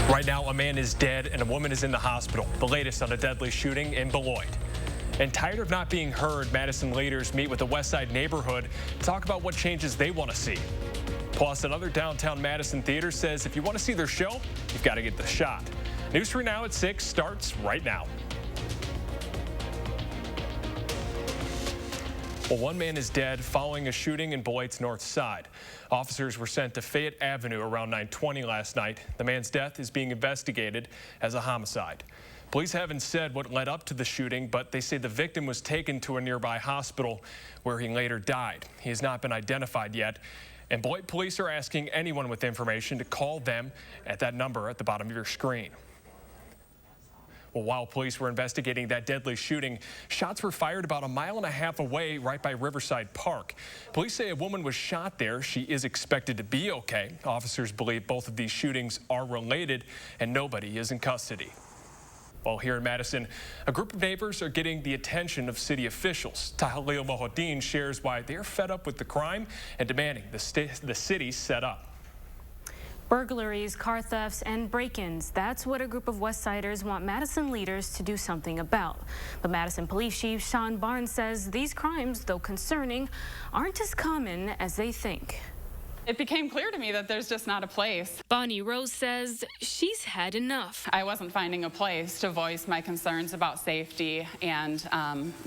Right now, a man is dead and a woman is in the hospital. The latest on a deadly shooting in Beloit. And tired of not being heard, Madison leaders meet with the Westside neighborhood to talk about what changes they want to see. Plus, another downtown Madison theater says if you want to see their show, you've got to get the shot. News 3 Now at 6 starts right now. Well, one man is dead following a shooting in Beloit's north side. Officers were sent to Fayette Avenue around 9:20 last night. The man's death is being investigated as a homicide. Police haven't said what led up to the shooting, but they say the victim was taken to a nearby hospital where he later died. He has not been identified yet. And Beloit police are asking anyone with information to call them at that number at the bottom of your screen. Well, while police were investigating that deadly shooting, shots were fired about 1.5 miles away right by Riverside Park. Police say a woman was shot there. She is expected to be okay. Officers believe both of these shootings are related and nobody is in custody. Well, here in Madison, a group of neighbors are getting the attention of city officials. Tahalil Mohodin shares why they're fed up with the crime and demanding the city set up. Burglaries, car thefts, and break-ins. That's what a group of Westsiders want Madison leaders to do something about. But Madison Police Chief Sean Barnes says these crimes, though concerning, aren't as common as they think. It became clear to me that there's just not a place. Bonnie Rose says she's had enough. I wasn't finding a place to voice my concerns about safety and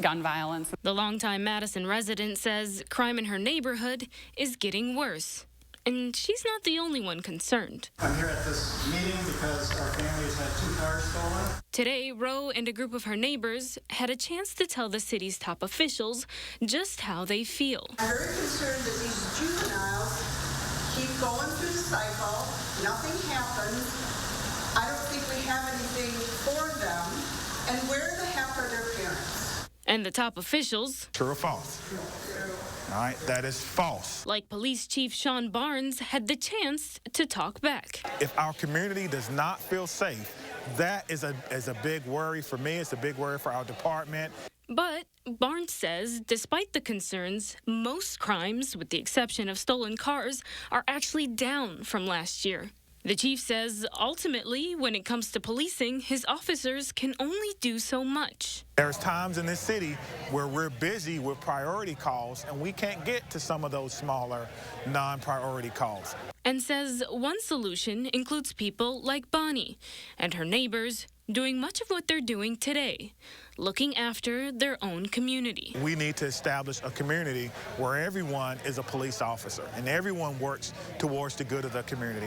gun violence. The longtime Madison resident says crime in her neighborhood is getting worse. And she's not the only one concerned. I'm here at this meeting because our family has had 2 cars stolen. Today, Roe and a group of her neighbors had a chance to tell the city's top officials just how they feel. I'm very concerned that these juveniles keep going through the cycle, nothing happens. I don't think we have anything for them. And where the heck are their parents? And the top officials... True or false? All right, that is false. Like Police Chief Sean Barnes had the chance to talk back. If our community does not feel safe, that is a big worry for me. It's a big worry for our department. But Barnes says, despite the concerns, most crimes, with the exception of stolen cars, are actually down from last year. The chief says, ultimately, when it comes to policing, his officers can only do so much. There's times in this city where we're busy with priority calls, and we can't get to some of those smaller, non-priority calls. And says one solution includes people like Bonnie and her neighbors doing much of what they're doing today, looking after their own community. We need to establish a community where everyone is a police officer and everyone works towards the good of the community.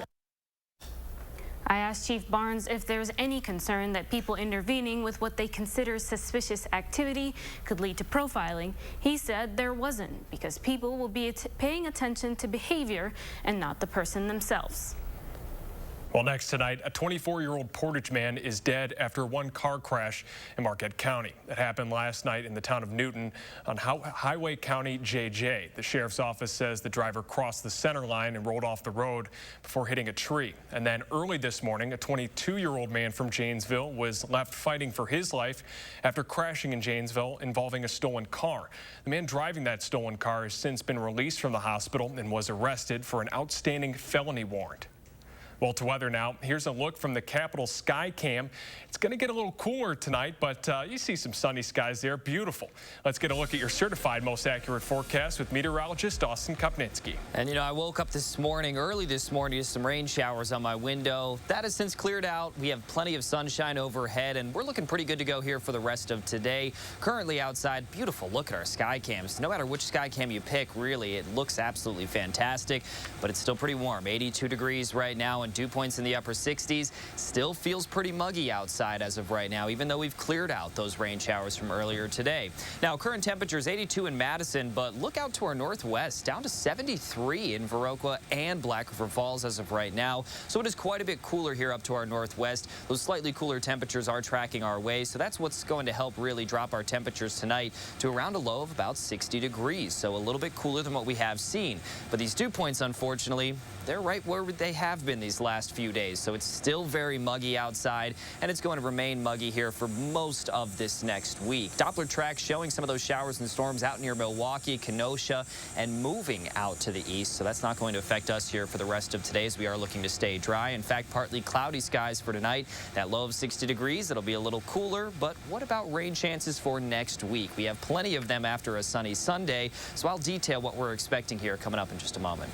I asked Chief Barnes if there's any concern that people intervening with what they consider suspicious activity could lead to profiling. He said there wasn't, because people will be paying attention to behavior and not the person themselves. Well, next tonight, a 24-year-old Portage man is dead after one car crash in Marquette County. It happened last night in the town of Newton on Highway County JJ. The sheriff's office says the driver crossed the center line and rolled off the road before hitting a tree. And then early this morning, a 22-year-old man from Janesville was left fighting for his life after crashing in Janesville involving a stolen car. The man driving that stolen car has since been released from the hospital and was arrested for an outstanding felony warrant. Well, to weather now, here's a look from the Capitol Sky Cam. It's going to get a little cooler tonight, but you see some sunny skies there. Beautiful. Let's get a look at your certified most accurate forecast with meteorologist Austin Kopnitsky. And, you know, I woke up early this morning to some rain showers on my window. That has since cleared out. We have plenty of sunshine overhead, and we're looking pretty good to go here for the rest of today. Currently outside, beautiful. Look at our sky cams. No matter which sky cam you pick, really, it looks absolutely fantastic, but it's still pretty warm. 82 degrees right now, and dew points in the upper 60s. Still feels pretty muggy outside as of right now, even though we've cleared out those rain showers from earlier today. Now, current temperatures 82 in Madison, but look out to our northwest, down to 73 in Viroqua and Black River Falls as of right now. So it is quite a bit cooler here up to our northwest. Those slightly cooler temperatures are tracking our way, so that's what's going to help really drop our temperatures tonight to around a low of about 60 degrees. So a little bit cooler than what we have seen. But these dew points, unfortunately, they're right where they have been these these last few days. So it's still very muggy outside, and it's going to remain muggy here for most of this next week. Doppler tracks showing some of those showers and storms out near Milwaukee, Kenosha, and moving out to the east. So that's not going to affect us here for the rest of today, as we are looking to stay dry. In fact, partly cloudy skies for tonight. That low of 60 degrees. It'll be a little cooler, but what about rain chances for next week? We have plenty of them after a sunny Sunday, so I'll detail what we're expecting here coming up in just a moment.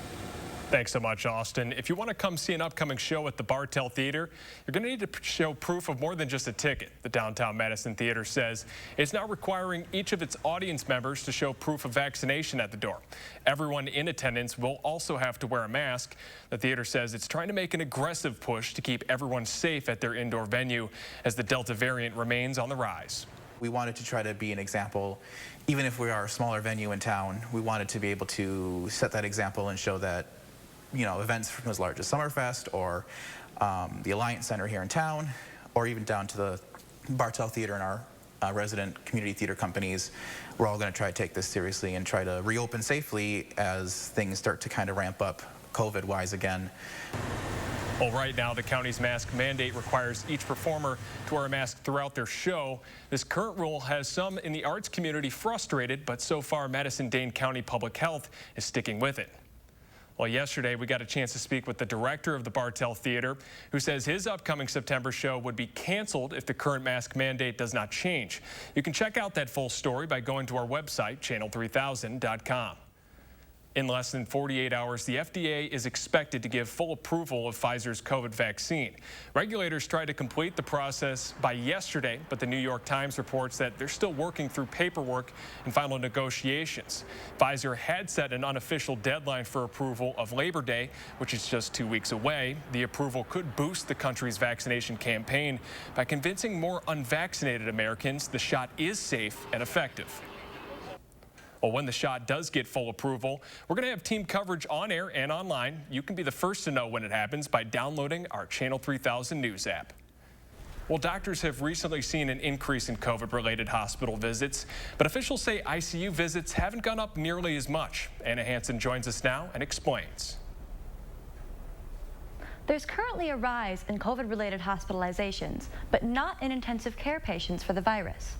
Thanks so much, Austin. If you want to come see an upcoming show at the Bartell Theater, you're going to need to show proof of more than just a ticket. The Downtown Madison Theater says it's now requiring each of its audience members to show proof of vaccination at the door. Everyone in attendance will also have to wear a mask. The theater says it's trying to make an aggressive push to keep everyone safe at their indoor venue as the Delta variant remains on the rise. We wanted to try to be an example. Even if we are a smaller venue in town, we wanted to be able to set that example and show that, you know, events from as large as Summerfest or the Alliance Center here in town, or even down to the Bartell Theater and our resident community theater companies, we're all going to try to take this seriously and try to reopen safely as things start to kind of ramp up COVID-wise again. Well, right now, the county's mask mandate requires each performer to wear a mask throughout their show. This current rule has some in the arts community frustrated, but so far, Madison-Dane County Public Health is sticking with it. Well, yesterday, we got a chance to speak with the director of the Bartell Theater, who says his upcoming September show would be canceled if the current mask mandate does not change. You can check out that full story by going to our website, channel3000.com. In less than 48 hours, the FDA is expected to give full approval of Pfizer's COVID vaccine. Regulators tried to complete the process by yesterday, but the New York Times reports that they're still working through paperwork and final negotiations. Pfizer had set an unofficial deadline for approval of Labor Day, which is just 2 weeks away. The approval could boost the country's vaccination campaign by convincing more unvaccinated Americans the shot is safe and effective. Well, when the shot does get full approval, we're going to have team coverage on air and online. You can be the first to know when it happens by downloading our Channel 3000 News app. Well, doctors have recently seen an increase in COVID-related hospital visits, but officials say ICU visits haven't gone up nearly as much. Anna Hansen joins us now and explains. There's currently a rise in COVID-related hospitalizations, but not in intensive care patients for the virus.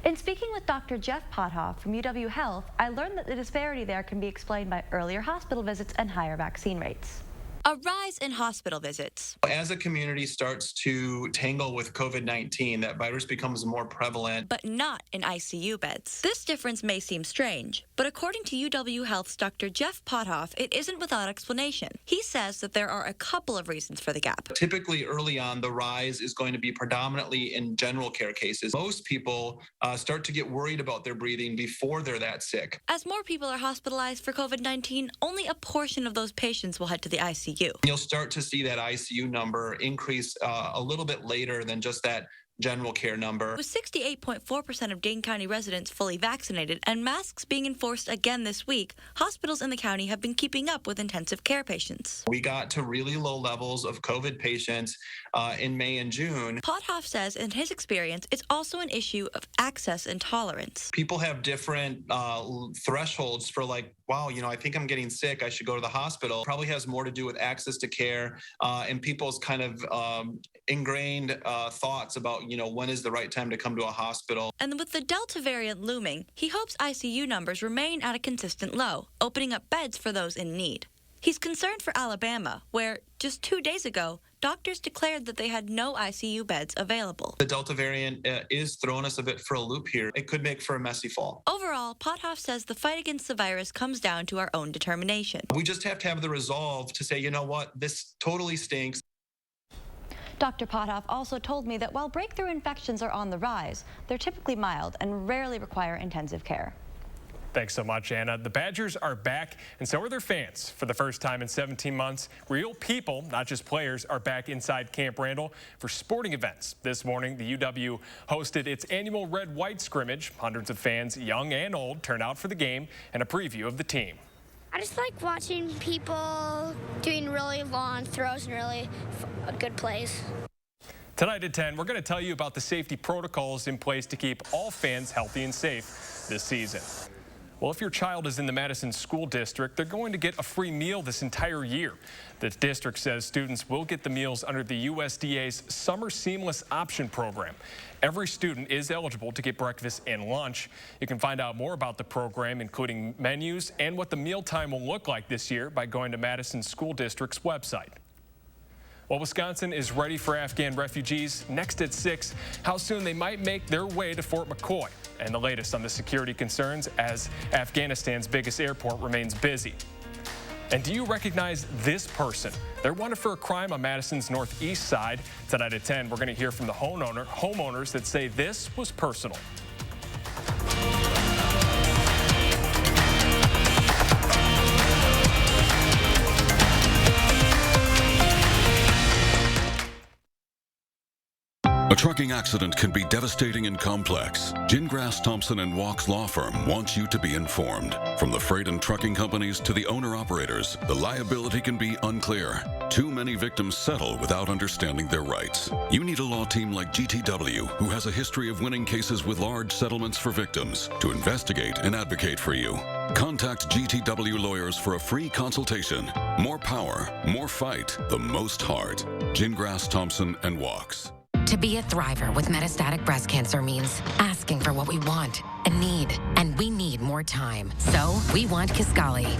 In speaking with Dr. Jeff Pothoff from UW Health, I learned that the disparity there can be explained by earlier hospital visits and higher vaccine rates. A rise in hospital visits. As a community starts to tangle with COVID-19, that virus becomes more prevalent. But not in ICU beds. This difference may seem strange, but according to UW Health's Dr. Jeff Pothoff, it isn't without explanation. He says that there are a couple of reasons for the gap. Typically early on, the rise is going to be predominantly in general care cases. Most people start to get worried about their breathing before they're that sick. As more people are hospitalized for COVID-19, only a portion of those patients will head to the ICU. You'll start to see that ICU number increase a little bit later than just that general care number. With 68.4% of Dane County residents fully vaccinated and masks being enforced again this week, hospitals in the county have been keeping up with intensive care patients. We got to really low levels of COVID patients in May and June. Pothoff says in his experience, it's also an issue of access and tolerance. People have different thresholds for like, wow, you know, I think I'm getting sick, I should go to the hospital. Probably has more to do with access to care and people's kind of ingrained thoughts about, you know, when is the right time to come to a hospital. And with the Delta variant looming, he hopes ICU numbers remain at a consistent low, opening up beds for those in need. He's concerned for Alabama, where just 2 days ago, doctors declared that they had no ICU beds available. The Delta variant is throwing us a bit for a loop here. It could make for a messy fall. Overall, Pothoff says the fight against the virus comes down to our own determination. We just have to have the resolve to say, you know what, this totally stinks. Dr. Pothoff also told me that while breakthrough infections are on the rise, they're typically mild and rarely require intensive care. Thanks so much, Anna. The Badgers are back, and so are their fans. For the first time in 17 months, real people, not just players, are back inside Camp Randall for sporting events. This morning, the UW hosted its annual red-white scrimmage. Hundreds of fans, young and old, turned out for the game and a preview of the team. I just like watching people doing really long throws and really good plays. Tonight at 10, we're going to tell you about the safety protocols in place to keep all fans healthy and safe this season. Well, if your child is in the Madison School District, they're going to get a free meal this entire year. The district says students will get the meals under the USDA's Summer Seamless Option Program. Every student is eligible to get breakfast and lunch. You can find out more about the program, including menus and what the mealtime will look like this year, by going to Madison School District's website. Well, Wisconsin is ready for Afghan refugees. Next at 6, how soon they might make their way to Fort McCoy. And the latest on the security concerns as Afghanistan's biggest airport remains busy. And do you recognize this person? They're wanted for a crime on Madison's northeast side. Tonight at 10, we're going to hear from the homeowners that say this was personal. A trucking accident can be devastating and complex. Gingras, Thompson & Walk's law firm wants you to be informed. From the freight and trucking companies to the owner-operators, the liability can be unclear. Too many victims settle without understanding their rights. You need a law team like GTW, who has a history of winning cases with large settlements for victims, to investigate and advocate for you. Contact GTW lawyers for a free consultation. More power, more fight, the most heart. Gingras, Thompson & Walks. To be a thriver with metastatic breast cancer means asking for what we want and need, and we need more time. So we want Kisqali.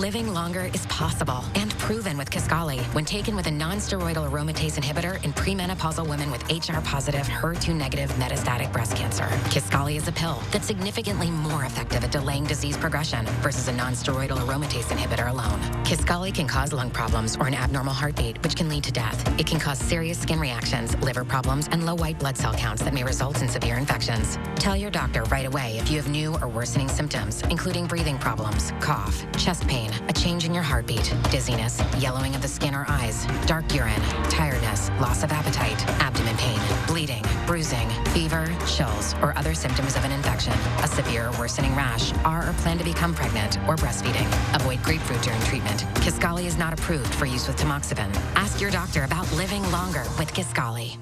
Living longer is possible and proven with Kisqali when taken with a non-steroidal aromatase inhibitor in premenopausal women with HR-positive, HER2-negative metastatic breast cancer. Kisqali is a pill that's significantly more effective at delaying disease progression versus a non-steroidal aromatase inhibitor alone. Kisqali can cause lung problems or an abnormal heartbeat, which can lead to death. It can cause serious skin reactions, liver problems, and low white blood cell counts that may result in severe infections. Tell your doctor right away if you have new or worsening symptoms, including breathing problems, cough, chest pain, a change in your heartbeat, dizziness, yellowing of the skin or eyes, dark urine, tiredness, loss of appetite, abdomen pain, bleeding, bruising, fever, chills, or other symptoms of an infection, a severe or worsening rash, are or plan to become pregnant, or breastfeeding. Avoid grapefruit during treatment. Kisqali is not approved for use with tamoxifen. Ask your doctor about living longer with Kisqali.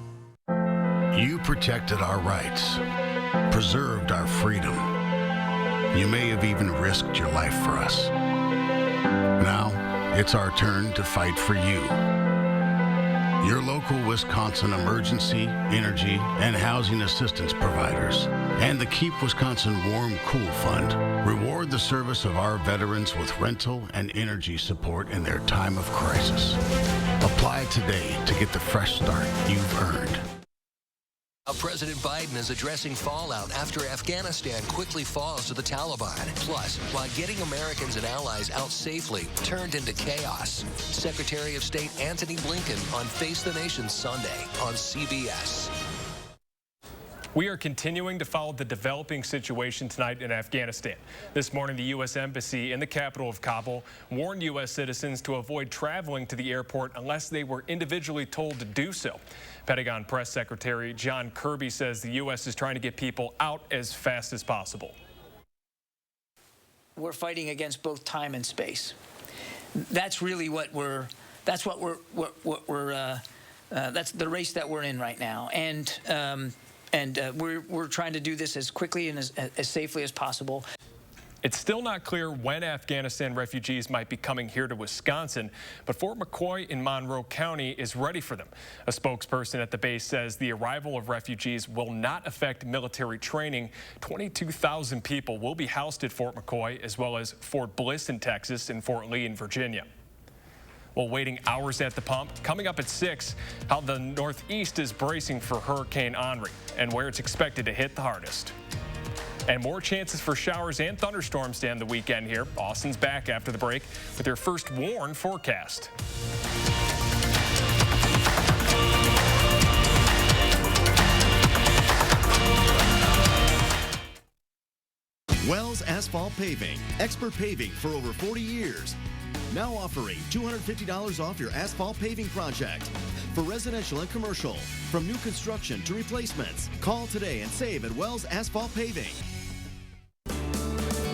You protected our rights, preserved our freedom. You may have even risked your life for us. Now, it's our turn to fight for you. Your local Wisconsin emergency, energy, and housing assistance providers, and the Keep Wisconsin Warm Cool Fund reward the service of our veterans with rental and energy support in their time of crisis. Apply today to get the fresh start you've earned. President Biden is addressing fallout after Afghanistan quickly falls to the Taliban. Plus, why getting Americans and allies out safely turned into chaos. Secretary of State Antony Blinken on Face the Nation Sunday on CBS. We are continuing to follow the developing situation tonight in Afghanistan. This morning, the U.S. Embassy in the capital of Kabul warned U.S. citizens to avoid traveling to the airport unless they were individually told to do so. Pentagon Press Secretary John Kirby says the U.S. is trying to get people out as fast as possible. We're fighting against both time and space. That's really what that's the race that we're in right now. And we're trying to do this as quickly and as safely as possible. It's still not clear when Afghanistan refugees might be coming here to Wisconsin, but Fort McCoy in Monroe County is ready for them. A spokesperson at the base says the arrival of refugees will not affect military training. 22,000 people will be housed at Fort McCoy, as well as Fort Bliss in Texas and Fort Lee in Virginia. Well, waiting hours at the pump. Coming up at 6, how the Northeast is bracing for Hurricane Henri and where it's expected to hit the hardest. And more chances for showers and thunderstorms to end the weekend here. Austin's back after the break with their first WARN forecast. Wells Asphalt Paving, expert paving for over 40 years. Now offering $250 off your asphalt paving project. For residential and commercial, from new construction to replacements. Call today and save at Wells Asphalt Paving.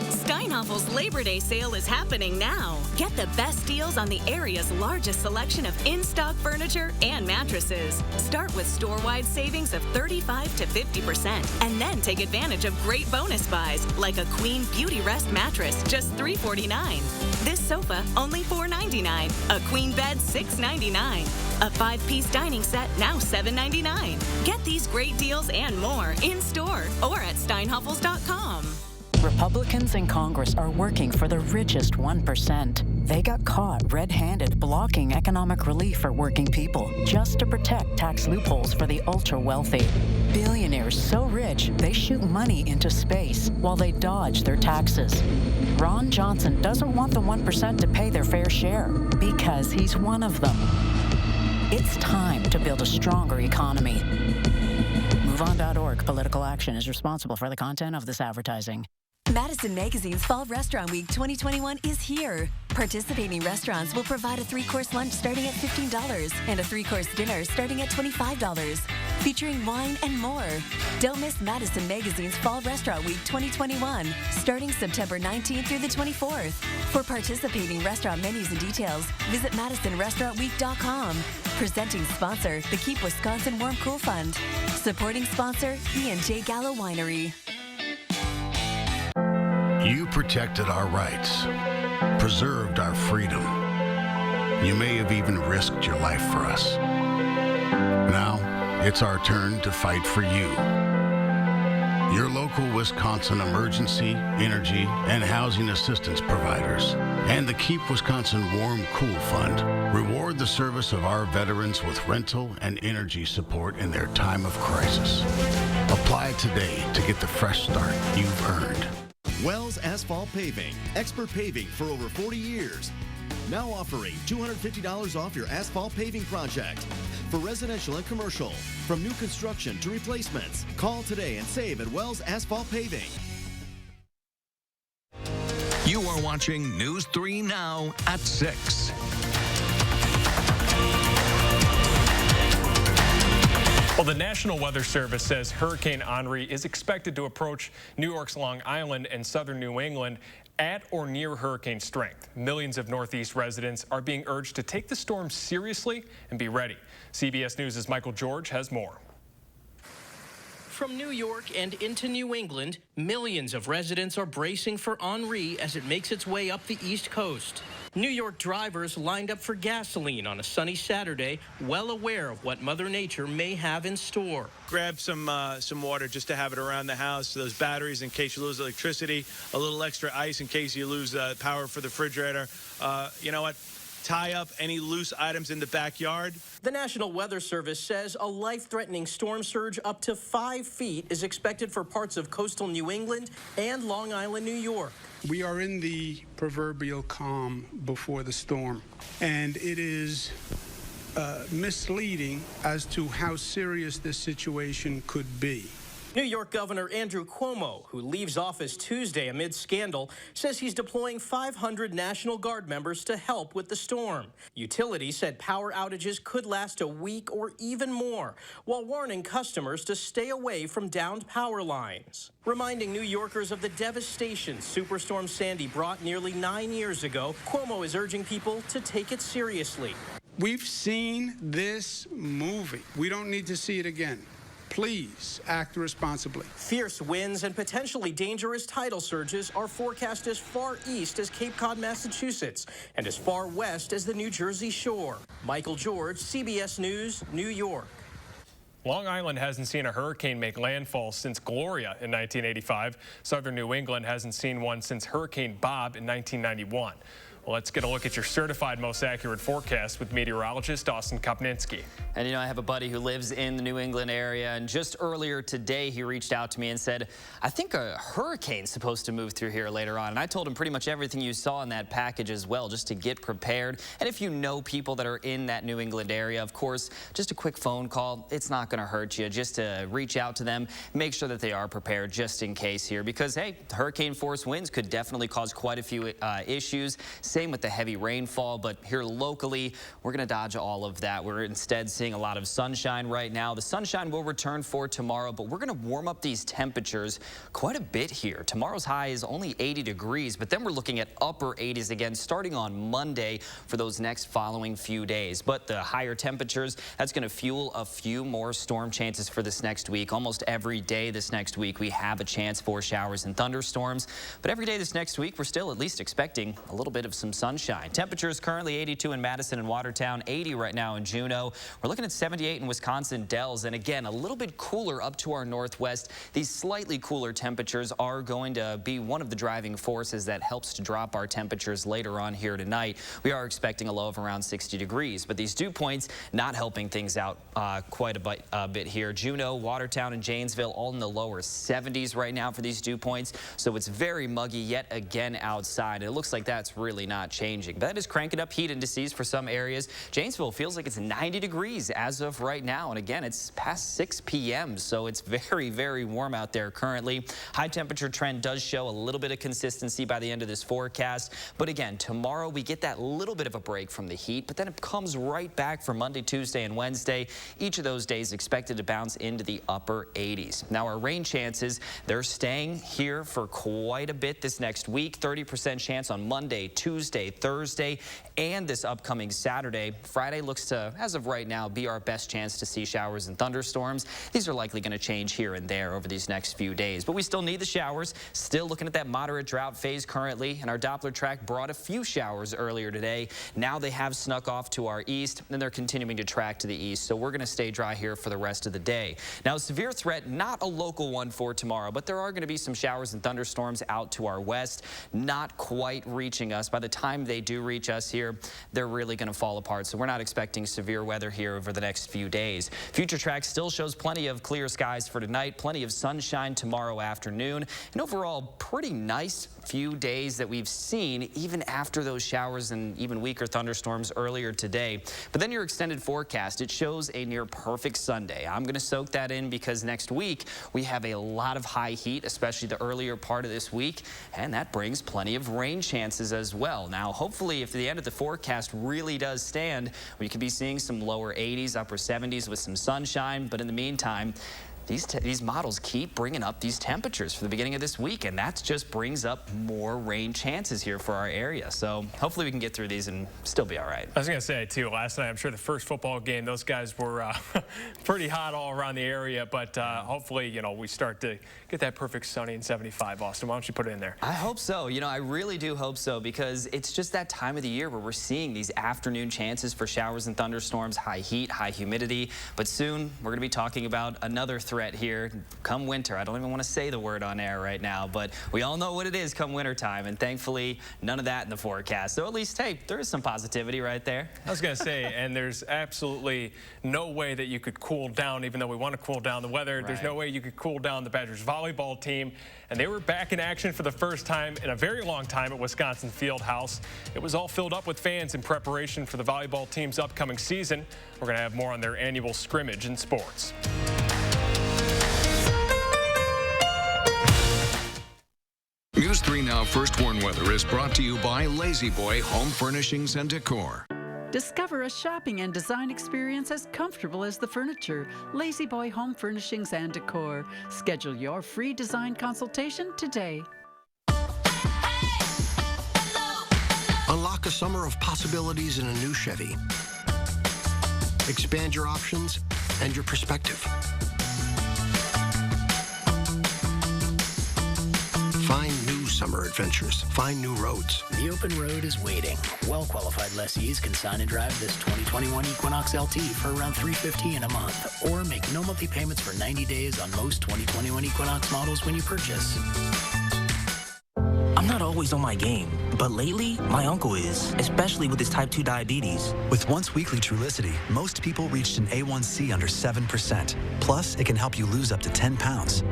Sky Steinhoffel's Labor Day sale is happening now. Get the best deals on the area's largest selection of in-stock furniture and mattresses. Start with store-wide savings of 35 to 50%, and then take advantage of great bonus buys like a Queen Beauty Rest mattress, just $349. This sofa, only $499. A queen bed, $699. A 5-piece dining set, now $799. Get these great deals and more in-store or at steinhoffels.com. Republicans in Congress are working for the richest 1%. They got caught red-handed blocking economic relief for working people just to protect tax loopholes for the ultra-wealthy. Billionaires so rich, they shoot money into space while they dodge their taxes. Ron Johnson doesn't want the 1% to pay their fair share because he's one of them. It's time to build a stronger economy. MoveOn.org. Political action is responsible for the content of this advertising. Madison Magazine's Fall Restaurant Week 2021 is here. Participating restaurants will provide a 3-course lunch starting at $15 and a 3-course dinner starting at $25, featuring wine and more. Don't miss Madison Magazine's Fall Restaurant Week 2021, starting September 19th through the 24th. For participating restaurant menus and details, visit MadisonRestaurantWeek.com. Presenting sponsor, the Keep Wisconsin Warm Cool Fund. Supporting sponsor, E&J Gallo Winery. You protected our rights, preserved our freedom. You may have even risked your life for us. Now, it's our turn to fight for you. Your local Wisconsin emergency, energy, and housing assistance providers and the Keep Wisconsin Warm Cool Fund reward the service of our veterans with rental and energy support in their time of crisis. Apply today to get the fresh start you've earned. Wells Asphalt Paving, expert paving for over 40 years. Now offering $250 off your asphalt paving project. For residential and commercial, from new construction to replacements. Call today and save at Wells Asphalt Paving. You are watching News 3 Now at 6. Well, the National Weather Service says Hurricane Henri is expected to approach New York's Long Island and southern New England at or near hurricane strength. Millions of Northeast residents are being urged to take the storm seriously and be ready. CBS News' Michael George has more. From New York and into New England, millions of residents are bracing for Henri as it makes its way up the East Coast. New York drivers lined up for gasoline on a sunny Saturday, well aware of what Mother Nature may have in store. Grab some water just to have it around the house, those batteries in case you lose electricity, a little extra ice in case you lose power for the refrigerator. You know what? Tie up any loose items in the backyard. The National Weather Service says a life-threatening storm surge up to 5 feet is expected for parts of coastal New England and Long Island, New York. We are in the proverbial calm before the storm, and it is misleading as to how serious this situation could be. New York Governor Andrew Cuomo, who leaves office Tuesday amid scandal, says he's deploying 500 National Guard members to help with the storm. Utilities said power outages could last a week or even more, while warning customers to stay away from downed power lines. Reminding New Yorkers of the devastation Superstorm Sandy brought nearly 9 years ago, Cuomo is urging people to take it seriously. We've seen this movie. We don't need to see it again. Please act responsibly. Fierce winds and potentially dangerous tidal surges are forecast as far east as Cape Cod, Massachusetts, and as far west as the New Jersey shore. Michael George, CBS News, New York. Long Island hasn't seen a hurricane make landfall since Gloria in 1985. Southern New England hasn't seen one since Hurricane Bob in 1991. Well, let's get a look at your certified most accurate forecast with meteorologist Austin Kopninski. And, you know, I have a buddy who lives in the New England area, and just earlier today he reached out to me and said, I think a hurricane's supposed to move through here later on. And I told him pretty much everything you saw in that package as well, just to get prepared. And if you know people that are in that New England area, of course, just a quick phone call. It's not going to hurt you. Just to reach out to them, make sure that they are prepared just in case here. Because, hey, hurricane force winds could definitely cause quite a few issues. Same with the heavy rainfall, but here locally, we're going to dodge all of that. We're instead seeing a lot of sunshine right now. The sunshine will return for tomorrow, but we're going to warm up these temperatures quite a bit here. Tomorrow's high is only 80 degrees, but then we're looking at upper 80s again starting on Monday for those next following few days. But the higher temperatures, that's going to fuel a few more storm chances for this next week. Almost every day this next week, we have a chance for showers and thunderstorms. But every day this next week, we're still at least expecting a little bit of some sunshine. Temperatures currently 82 in Madison and Watertown, 80 right now in Juneau. We're looking at 78 in Wisconsin Dells. And again, a little bit cooler up to our northwest. These slightly cooler temperatures are going to be one of the driving forces that helps to drop our temperatures later on here tonight. We are expecting a low of around 60 degrees, but these dew points not helping things out quite a bit here. Juneau, Watertown, and Janesville all in the lower 70s right now for these dew points, so it's very muggy yet again outside. And it looks like that's really not changing. But that is cranking up heat indices for some areas. Janesville feels like it's 90 degrees as of right now, and again, it's past 6 p.m., so it's very, very warm out there currently. High temperature trend does show a little bit of consistency by the end of this forecast, but again, tomorrow we get that little bit of a break from the heat, but then it comes right back for Monday, Tuesday, and Wednesday. Each of those days expected to bounce into the upper 80s. Now, our rain chances, they're staying here for quite a bit this next week. 30% chance on Monday, Tuesday, Thursday, and this upcoming Saturday. Friday looks to, as of right now, be our best chance to see showers and thunderstorms. These are likely going to change here and there over these next few days, but we still need the showers. Still looking at that moderate drought phase currently, and our Doppler track brought a few showers earlier today. Now they have snuck off to our east, and they're continuing to track to the east, so we're going to stay dry here for the rest of the day. Now, severe threat, not a local one for tomorrow, but there are going to be some showers and thunderstorms out to our west, not quite reaching us. By the time they do reach us here, they're really going to fall apart, so we're not expecting severe weather here over the next few days. Future track still shows plenty of clear skies for tonight, plenty of sunshine tomorrow afternoon, and overall pretty nice few days that we've seen even after those showers and even weaker thunderstorms earlier today. But then your extended forecast, it shows a near perfect Sunday. I'm going to soak that in because next week we have a lot of high heat, especially the earlier part of this week, and that brings plenty of rain chances as well. Now, hopefully, if the end of the forecast really does stand, we could be seeing some lower 80s, upper 70s with some sunshine, but in the meantime, these models keep bringing up these temperatures for the beginning of this week, and that just brings up more rain chances here for our area. So hopefully we can get through these and still be all right. I was going to say, too, last night, I'm sure the first football game, those guys were pretty hot all around the area, but hopefully, you know, we start to get that perfect sunny and 75, Austin. Why don't you put it in there? I hope so. You know, I really do hope so, because it's just that time of the year where we're seeing these afternoon chances for showers and thunderstorms, high heat, high humidity, but soon we're going to be talking about another threat here come winter. I don't even want to say the word on air right now, but we all know what it is come winter time, and thankfully none of that in the forecast. So at least, hey, there is some positivity right there. I was going to say, and there's absolutely no way that you could cool down, even though we want to cool down the weather. Right. There's no way you could cool down the Badgers volleyball team, and they were back in action for the first time in a very long time at Wisconsin Fieldhouse. It was all filled up with fans in preparation for the volleyball team's upcoming season. We're going to have more on their annual scrimmage in sports. News 3 Now First Warn Weather is brought to you by Lazy Boy Home Furnishings and Decor. Discover a shopping and design experience as comfortable as the furniture. Lazy Boy Home Furnishings and Decor. Schedule your free design consultation today. Unlock a summer of possibilities in a new Chevy. Expand your options and your perspective. Find new summer adventures. Find new roads. The open road is waiting. Well-qualified lessees can sign and drive this 2021 Equinox LT for around $350 in a month, or make no monthly payments for 90 days on most 2021 Equinox models when you purchase. I'm not always on my game, but lately, my uncle is, especially with his type 2 diabetes. With once-weekly Trulicity, most people reached an A1C under 7%. Plus, it can help you lose up to 10 pounds.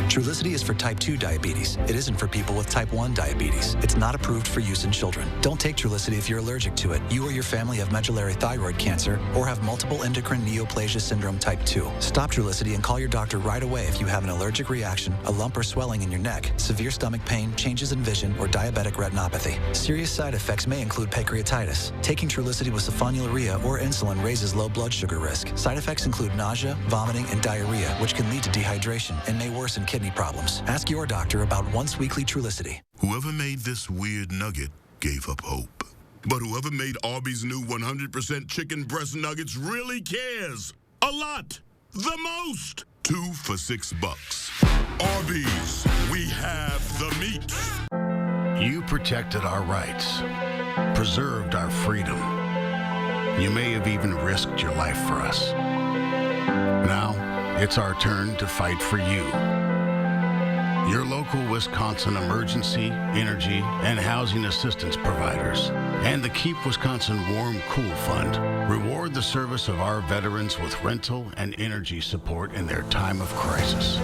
Trulicity is for type 2 diabetes. It isn't for people with type 1 diabetes. It's not approved for use in children. Don't take Trulicity if you're allergic to it. You or your family have medullary thyroid cancer or have multiple endocrine neoplasia syndrome type 2. Stop Trulicity and call your doctor right away if you have an allergic reaction, a lump or swelling in your neck, severe stomach pain, changes in vision, or diabetic retinopathy. Trulicity. Serious side effects may include pancreatitis. Taking Trulicity with sulfonylurea or insulin raises low blood sugar risk. Side effects include nausea, vomiting, and diarrhea, which can lead to dehydration and may worsen kidney problems. Ask your doctor about once-weekly Trulicity. Whoever made this weird nugget gave up hope. But whoever made Arby's new 100% chicken breast nuggets really cares. A lot. The most. 2 for $6. Arby's. We have the meat. You protected our rights, preserved our freedom. You may have even risked your life for us. Now, it's our turn to fight for you. Your local Wisconsin emergency, energy, and housing assistance providers, and the Keep Wisconsin Warm Cool Fund reward the service of our veterans with rental and energy support in their time of crisis.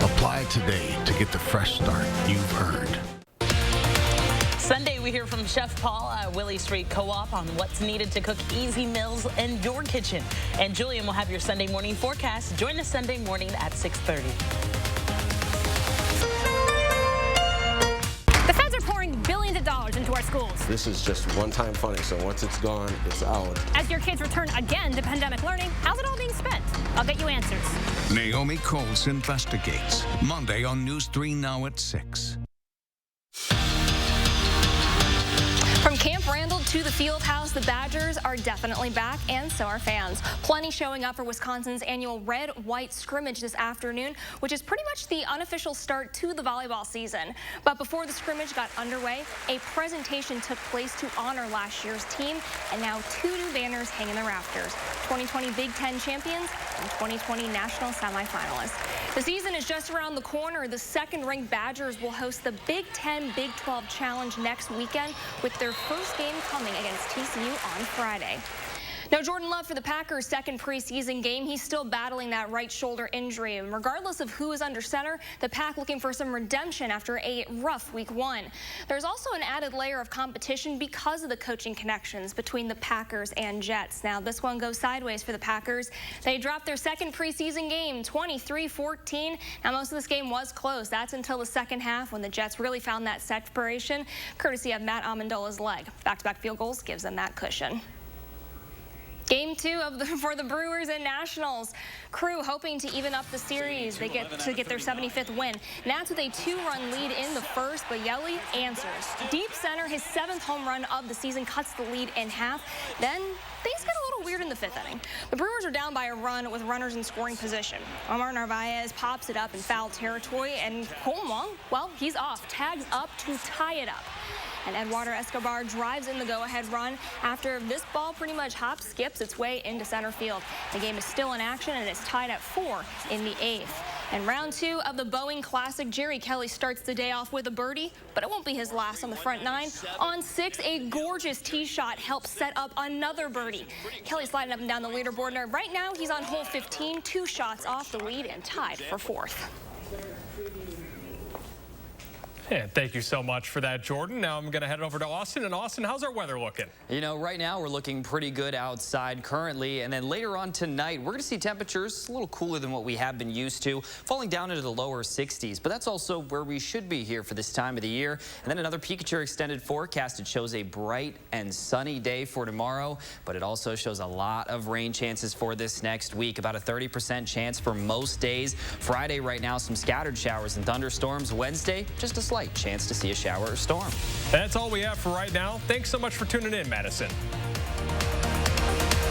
Apply today to get the fresh start you've earned. Sunday, we hear from Chef Paul at Willie Street Co-op on what's needed to cook easy meals in your kitchen. And Julian will have your Sunday morning forecast. Join us Sunday morning at 6:30. The feds are pouring billions of dollars into our schools. This is just one-time funding, so once it's gone, it's out. As your kids return again to pandemic learning, how's it all being spent? I'll get you answers. Naomi Coles investigates. Monday on News 3 Now at 6. From Camp Randall to the Field House, the Badgers are definitely back, and so are fans. Plenty showing up for Wisconsin's annual red-white scrimmage this afternoon, which is pretty much the unofficial start to the volleyball season. But before the scrimmage got underway, a presentation took place to honor last year's team, and now 2 new banners hang in the rafters: 2020 Big Ten champions and 2020 national semifinalists. The season is just around the corner. The second-ranked Badgers will host the Big Ten Big 12 Challenge next weekend, with their first game coming against TCU on Friday. Now, Jordan Love for the Packers' second preseason game. He's still battling that right shoulder injury. And regardless of who is under center, the Pack looking for some redemption after a rough week 1. There's also an added layer of competition because of the coaching connections between the Packers and Jets. Now, this one goes sideways for the Packers. They dropped their second preseason game, 23-14. Now, most of this game was close. That's until the second half when the Jets really found that separation, courtesy of Matt Amendola's leg. Back-to-back field goals gives them that cushion. Game 2 for the Brewers and Nationals. Crew hoping to even up the series. They get their 75th win. Nats with a 2-run lead in the first, but Yelly answers. Deep center, his 7th home run of the season, cuts the lead in half. Then things get a little weird in the 5th inning. The Brewers are down by a run with runners in scoring position. Omar Narvaez pops it up in foul territory, and Cole Wong, well, he's off. Tags up to tie it up. And Eduardo Escobar drives in the go-ahead run after this ball pretty much skips its way into center field. The game is still in action, and it's tied at 4 in the 8th. And round 2 of the Boeing Classic, Jerry Kelly starts the day off with a birdie, but it won't be his last on the front 9. On 6, a gorgeous tee shot helps set up another birdie. Kelly sliding up and down the leaderboard, and right now he's on hole 15, 2 shots off the lead and tied for 4th. Yeah, thank you so much for that, Jordan. Now I'm going to head over to Austin. And Austin, how's our weather looking? You know, right now we're looking pretty good outside currently. And then later on tonight, we're going to see temperatures a little cooler than what we have been used to, falling down into the lower 60s. But that's also where we should be here for this time of the year. And then another peek at your extended forecast. It shows a bright and sunny day for tomorrow, but it also shows a lot of rain chances for this next week. About a 30% chance for most days. Friday right now, some scattered showers and thunderstorms. Wednesday, just a slight chance to see a shower or storm. That's all we have for right now. Thanks so much for tuning in, Madison.